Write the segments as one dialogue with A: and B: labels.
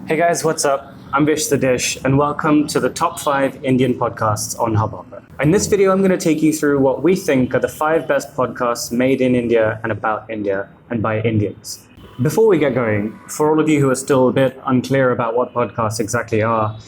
A: Hey guys, what's up? I'm Vish the Dish, and welcome to the top 5 Indian podcasts on Hubhopper. In this video, I'm going to take you through what we think are the 5 best podcasts made in India and about India and by Indians. Before we get going, for all of you who are still a bit unclear about what podcasts exactly are,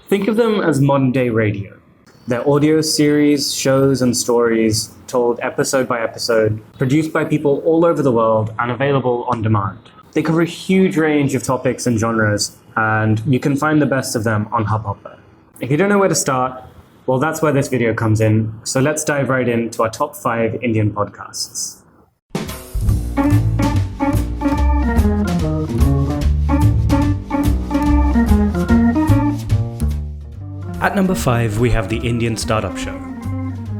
A: think of them as modern-day radio. They're audio series, shows, and stories told episode by episode, produced by people all over the world and available on demand. They cover a huge range of topics and genres, and you can find the best of them on Hubhopper. If you don't know where to start, well, that's where this video comes in. So let's dive right into our top 5 Indian podcasts. At number 5, we have the Indian Startup Show.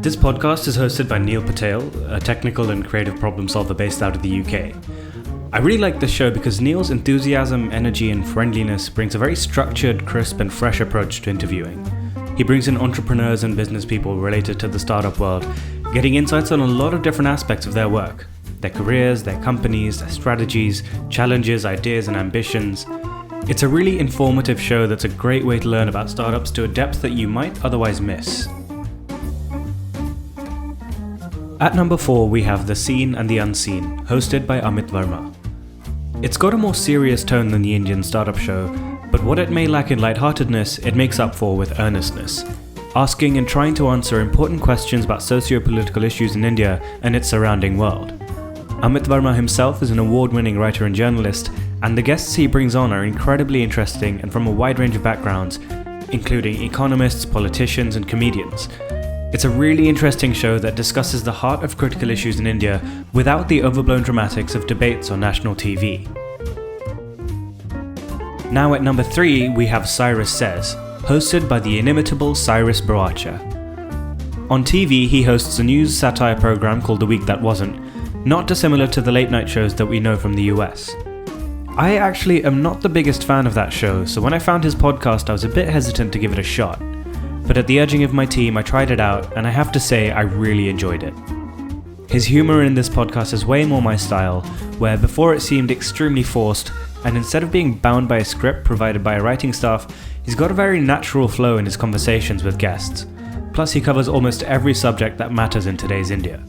A: This podcast is hosted by Neil Patel, a technical and creative problem solver based out of the UK. I really like this show because Neil's enthusiasm, energy, and friendliness brings a very structured, crisp, and fresh approach to interviewing. He brings in entrepreneurs and business people related to the startup world, getting insights on a lot of different aspects of their work, their careers, their companies, their strategies, challenges, ideas, and ambitions. It's a really informative show that's a great way to learn about startups to a depth that you might otherwise miss. At number 4, we have The Seen and the Unseen, hosted by Amit Verma. It's got a more serious tone than the Indian Startup Show, but what it may lack in lightheartedness, it makes up for with earnestness, asking and trying to answer important questions about socio-political issues in India and its surrounding world. Amit Verma himself is an award-winning writer and journalist, and the guests he brings on are incredibly interesting and from a wide range of backgrounds, including economists, politicians, and comedians. It's a really interesting show that discusses the heart of critical issues in India without the overblown dramatics of debates on national TV. Now at number 3, we have Cyrus Says, hosted by the inimitable Cyrus Boacha. On TV, he hosts a news satire program called The Week That Wasn't, not dissimilar to the late night shows that we know from the US. I actually am not the biggest fan of that show, so when I found his podcast I was a bit hesitant to give it a shot. But at the urging of my team I tried it out, and I have to say I really enjoyed it. His humour in this podcast is way more my style, where before it seemed extremely forced, and instead of being bound by a script provided by a writing staff, he's got a very natural flow in his conversations with guests. Plus he covers almost every subject that matters in today's India.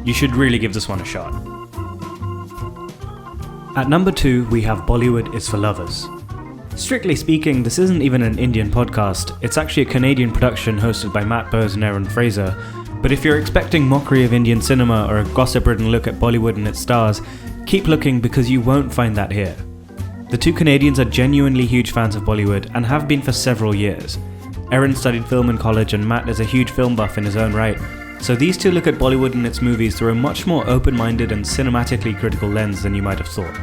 A: You should really give this one a shot. At number 2, we have Bollywood is for Lovers. Strictly speaking, this isn't even an Indian podcast, it's actually a Canadian production hosted by Matt Bowes and Aaron Fraser, but if you're expecting mockery of Indian cinema or a gossip-ridden look at Bollywood and its stars, keep looking because you won't find that here. The two Canadians are genuinely huge fans of Bollywood and have been for several years. Aaron studied film in college and Matt is a huge film buff in his own right, so these two look at Bollywood and its movies through a much more open-minded and cinematically critical lens than you might have thought.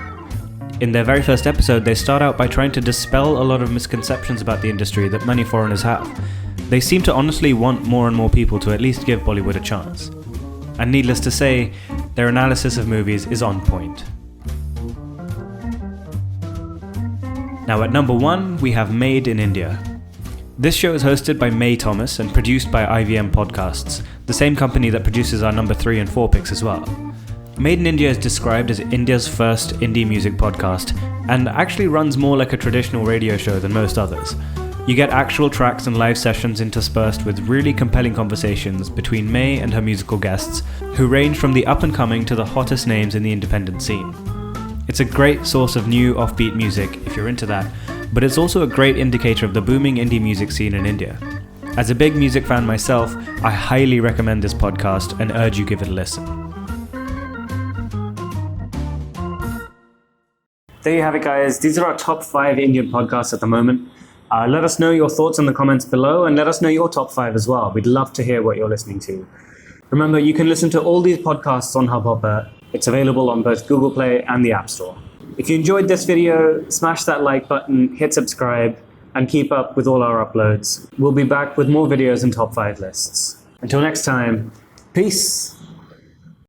A: In their very first episode, they start out by trying to dispel a lot of misconceptions about the industry that many foreigners have. They seem to honestly want more and more people to at least give Bollywood a chance. And needless to say, their analysis of movies is on point. Now at number 1, we have Made in India. This show is hosted by May Thomas and produced by IVM Podcasts, the same company that produces our number 3 and 4 picks as well. Made in India is described as India's first indie music podcast and actually runs more like a traditional radio show than most others. You get actual tracks and live sessions interspersed with really compelling conversations between May and her musical guests, who range from the up-and-coming to the hottest names in the independent scene. It's a great source of new offbeat music if you're into that, but it's also a great indicator of the booming indie music scene in India. As a big music fan myself, I highly recommend this podcast and urge you give it a listen. There you have it, guys. These are our top 5 Indian podcasts at the moment. Let us know your thoughts in the comments below and let us know your top 5 as well. We'd love to hear what you're listening to. Remember, you can listen to all these podcasts on Hubhopper. It's available on both Google Play and the App Store. If you enjoyed this video, smash that like button, hit subscribe, and keep up with all our uploads. We'll be back with more videos and top 5 lists. Until next time, peace!